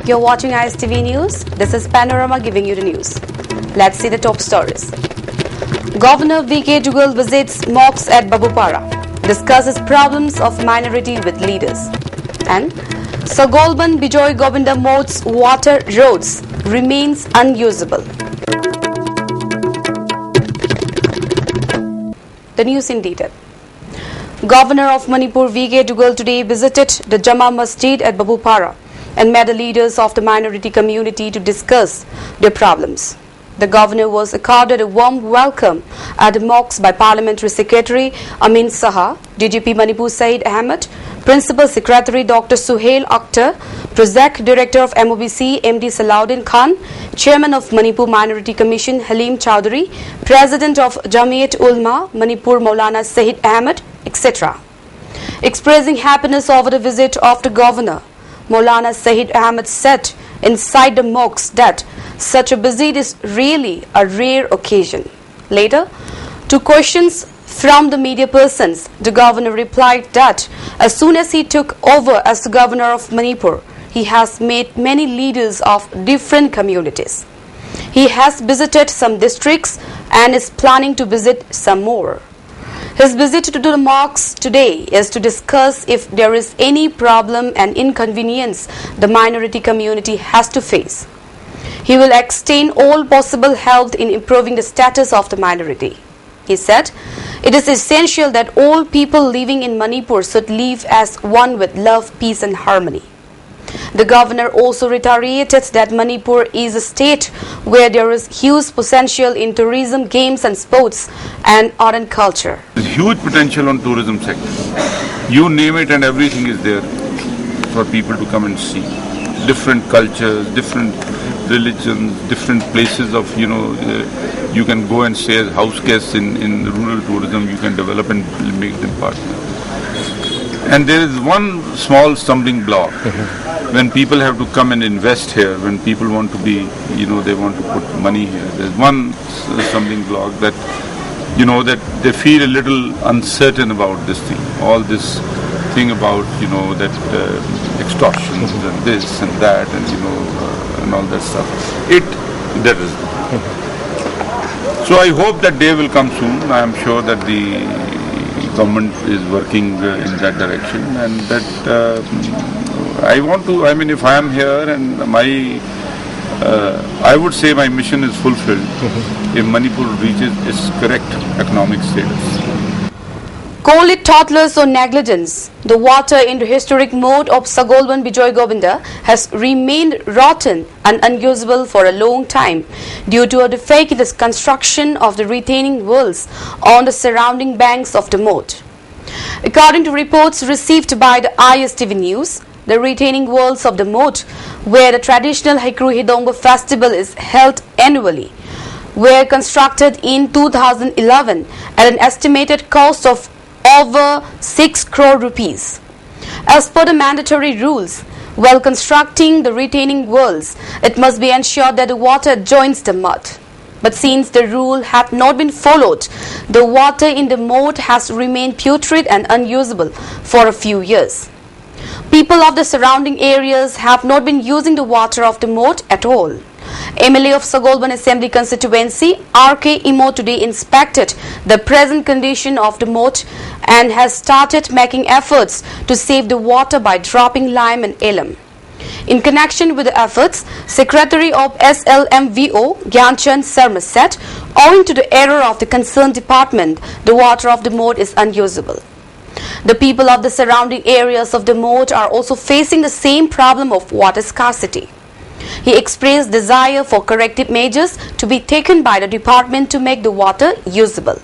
You're watching ISTV News. This is Panorama giving you the news. Let's see the top stories. Governor V.K. Dugal visits mosques at Babupara, discusses problems of minority with leaders. And Sagolban Bijoy Govinda Mode's water roads remains unusable. The news in detail. Governor of Manipur V.K. Dugal today visited the Jama Masjid at Babupara and met the leaders of the minority community to discuss their problems. The governor was accorded a warm welcome at the mosque by Parliamentary Secretary Amin Saha, DGP Manipur Said Ahmed, Principal Secretary Dr. Suhail Akhtar, Project Director of MOBC MD Salahuddin Khan, Chairman of Manipur Minority Commission Halim Chowdhury, President of Jamiat Ulma Manipur Maulana Sahid Ahmed, etc. Expressing happiness over the visit of the governor, Maulana Sahid Ahmed said inside the mosque that such a visit is really a rare occasion. Later, to questions from the media persons, the governor replied that as soon as he took over as the governor of Manipur, he has met many leaders of different communities. He has visited some districts and is planning to visit some more. His visit to the mosque today is to discuss if there is any problem and inconvenience the minority community has to face. He will extend all possible help in improving the status of the minority. He said, it is essential that all people living in Manipur should live as one with love, peace and harmony. The governor also reiterated that Manipur is a state where there is huge potential in tourism, games and sports and art and culture. There's huge potential on tourism sector. You name it and everything is there for people to come and see. Different cultures, different religions, different places of, you can go and stay as house guests in rural tourism, you can develop and make them partner. And there is one small stumbling block. When people have to come and invest here, when people want to be, they want to put money here, there's one stumbling block that, that they feel a little uncertain about this thing. All this thing about, that extortions and this and that and all that stuff. That is. So I hope that day will come soon. I am sure that the government is working in that direction, and that if I am here and I would say my mission is fulfilled if Manipur reaches its correct economic status. Call it thoughtless or negligence, the water in the historic mode of Sagolban Bijoy Govinda has remained rotten and unusable for a long time due to a defect in the construction of the retaining walls on the surrounding banks of the moat. According to reports received by the ISTV News, the retaining walls of the moat, where the traditional Hikru Hidongo festival is held annually, were constructed in 2011 at an estimated cost of over 6 crore rupees. As per the mandatory rules, while constructing the retaining walls, it must be ensured that the water joins the mud. But since the rule had not been followed, the water in the moat has remained putrid and unusable for a few years. People of the surrounding areas have not been using the water of the moat at all. MLA of Sagolban Assembly Constituency, R.K. Imo, today inspected the present condition of the moat and has started making efforts to save the water by dropping lime and alum. In connection with the efforts, Secretary of SLMVO, Gyanchand Sarma said, owing to the error of the concerned department, the water of the moat is unusable. The people of the surrounding areas of the moat are also facing the same problem of water scarcity. He expressed desire for corrective measures to be taken by the department to make the water usable.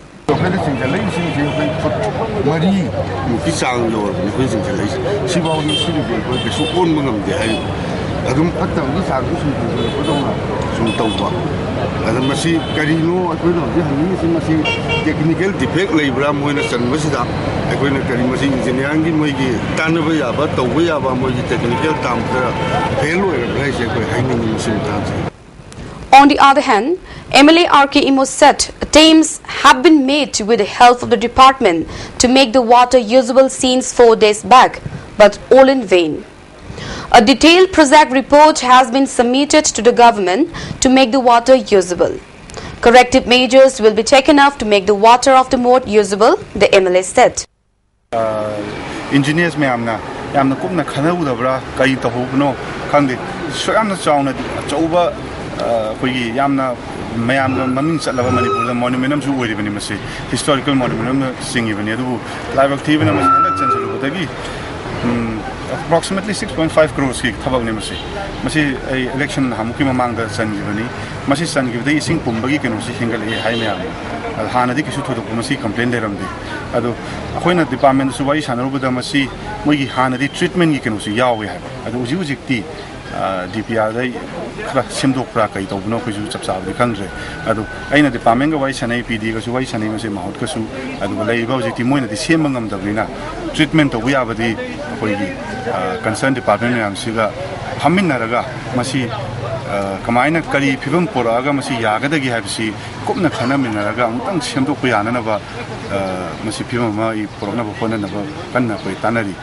Technical defect labor moina sanbasida akoina kari masi engineering gi moigi tanaba yaba tawba yaba moigi technical term kara fail hoira sai koi haini machine tan. On the other hand, MLA R.K. Imo said attempts have been made with the help of the department to make the water usable since 4 days back, but all in vain. A detailed project report has been submitted to the government to make the water usable. Corrective measures will be taken up to make the water of the moat usable, the MLA said. Engineers yamna kupna khana udabra kai tahubno khangde soyamna chauna chauba khoi yamna mayam maming chatlaba manipur monument su oiribani masi historical monument singibani adu live active na masi chansalu dagi approximately 6.5 crores ki thabak ne masi election hamuki mamang da sanjibani masi sangibdai ising pumbagi kenu si hingal e hai mayam hanadi kisu thodo masi complaint deramdi adu akoina department su wai sanarubada masi moigi hanadi treatment gi kenu si yawi hai adu uji ujikti DPR dai khra simdok pra kai tobno khisu chapsa bi khangre adu aina department ga wai sanai PD ga su wai sanai mase maut ka su adu lai ba ujikti moina di semangam dabrina treatment to ya badi koigi concerned department yam siga haminaraga masi kamaina kari phibam poraga masi yagadagi habsi kupna khana minaraga amtang semdok yana na ba masi phibam ma I porona ba khona na ba kanna koi tanari.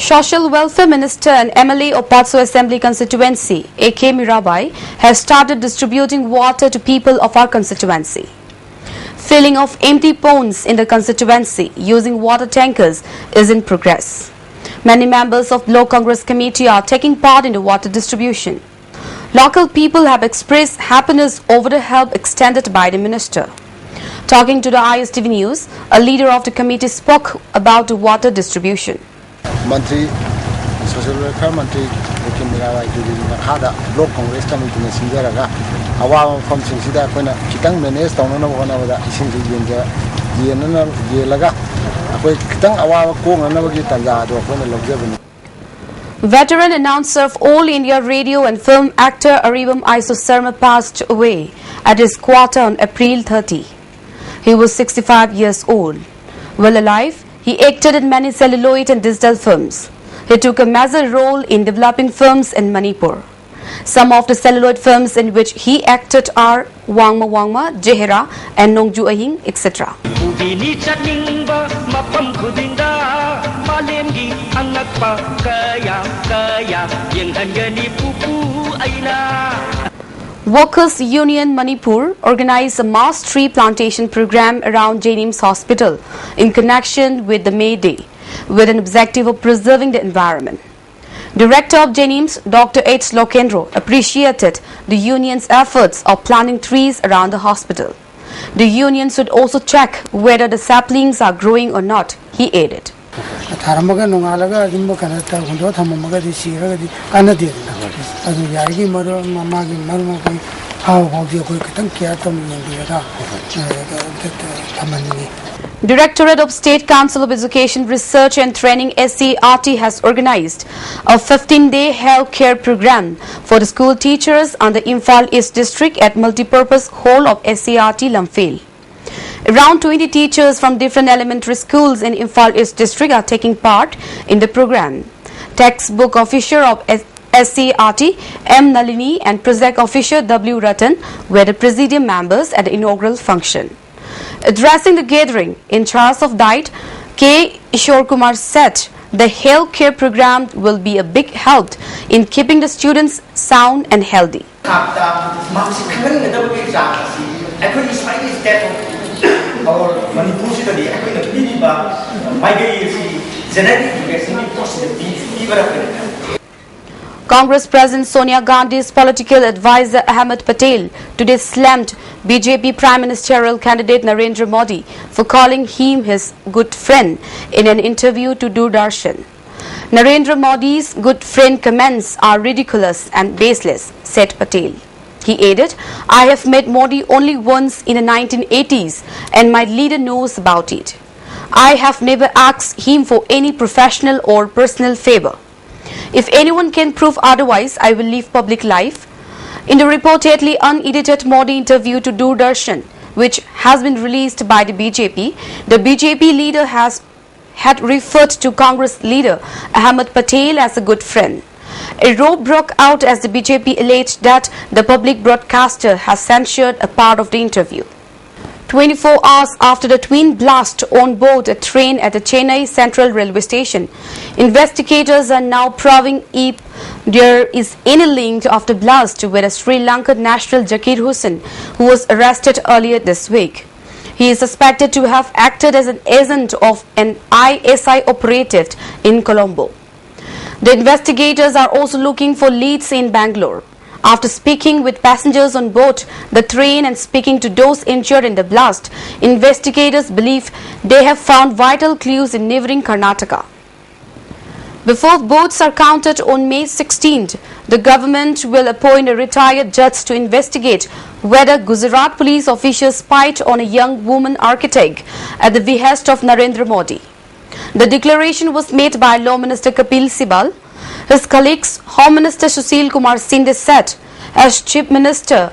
Social Welfare Minister and MLA of Patso Assembly constituency, A.K. Mirabai, has started distributing water to people of our constituency. Filling of empty ponds in the constituency using water tankers is in progress. Many members of the Law Congress Committee are taking part in the water distribution. Local people have expressed happiness over the help extended by the minister. Talking to the ISTV News, a leader of the committee spoke about the water distribution. Mantri, Social Welfare Mantri, A.K. Mirabai, Hada, Law Congress Committee, Singaraga, Awa from Sinsida, Kitang Menes, Tono, one of the Isinji, Yenana, Yelaga, Kitang Awa Kong, and never get Tagado, when the Logevin. Veteran announcer of All India Radio and film actor Aribam Iso Sarma passed away at his quarter on April 30. He was 65 years old. While alive, he acted in many celluloid and digital films. He took a major role in developing films in Manipur. Some of the celluloid films in which he acted are Wangma Wangma, Jehera and Nongju Ahing, etc. Workers Union Manipur organized a mass tree plantation program around Janims Hospital in connection with the May Day, with an objective of preserving the environment. Director of Janims, Dr. H. Lokendro, appreciated the union's efforts of planting trees around the hospital. The union should also check whether the saplings are growing or not, he added. Directorate of State Council of Education Research and Training SCRT has organized a 15-day health care program for the school teachers on the Imphal East District at Multipurpose Hall of SCRT Lamphel. Around 20 teachers from different elementary schools in Imphal East District are taking part in the program. Textbook officer of SCRT M. Nalini and project officer W. Ratan were the presidium members at the inaugural function. Addressing the gathering, in charge of diet, K. Ishore Kumar said the health care program will be a big help in keeping the students sound and healthy. Congress President Sonia Gandhi's political advisor Ahmed Patel today slammed BJP Prime Ministerial candidate Narendra Modi for calling him his good friend in an interview to Doordarshan. Narendra Modi's good friend comments are ridiculous and baseless, said Patel. He added, I have met Modi only once in the 1980s and my leader knows about it. I have never asked him for any professional or personal favor. If anyone can prove otherwise, I will leave public life. In the reportedly unedited Modi interview to Doordarshan, which has been released by the BJP leader had referred to Congress leader Ahmed Patel as a good friend. A row broke out as the BJP alleged that the public broadcaster has censored a part of the interview. 24 hours after the twin blast on board a train at the Chennai Central Railway Station, investigators are now probing if there is any link of the blast with a Sri Lankan national Zakir Hussain, who was arrested earlier this week. He is suspected to have acted as an agent of an ISI operative in Colombo. The investigators are also looking for leads in Bangalore. After speaking with passengers on board the train and speaking to those injured in the blast, investigators believe they have found vital clues in neighbouring Karnataka. Before votes are counted on May 16th, the government will appoint a retired judge to investigate whether Gujarat police officials spied on a young woman architect at the behest of Narendra Modi. The declaration was made by Law Minister Kapil Sibal. His colleagues, Home Minister Sushil Kumar Sindhe said, as Chief Minister,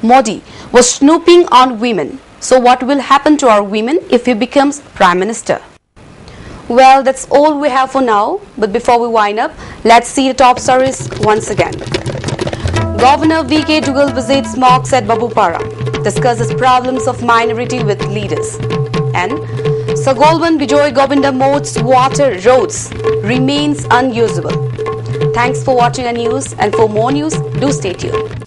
Modi, was snooping on women. So what will happen to our women if he becomes Prime Minister? Well, that's all we have for now. But before we wind up, let's see the top stories once again. Governor V.K. Dugal visits mosques at Babupara, discusses problems of minority with leaders. And Sagolwan Bijoy Govinda Mode's water roads remains unusable. Thanks for watching our news, and for more news, do stay tuned.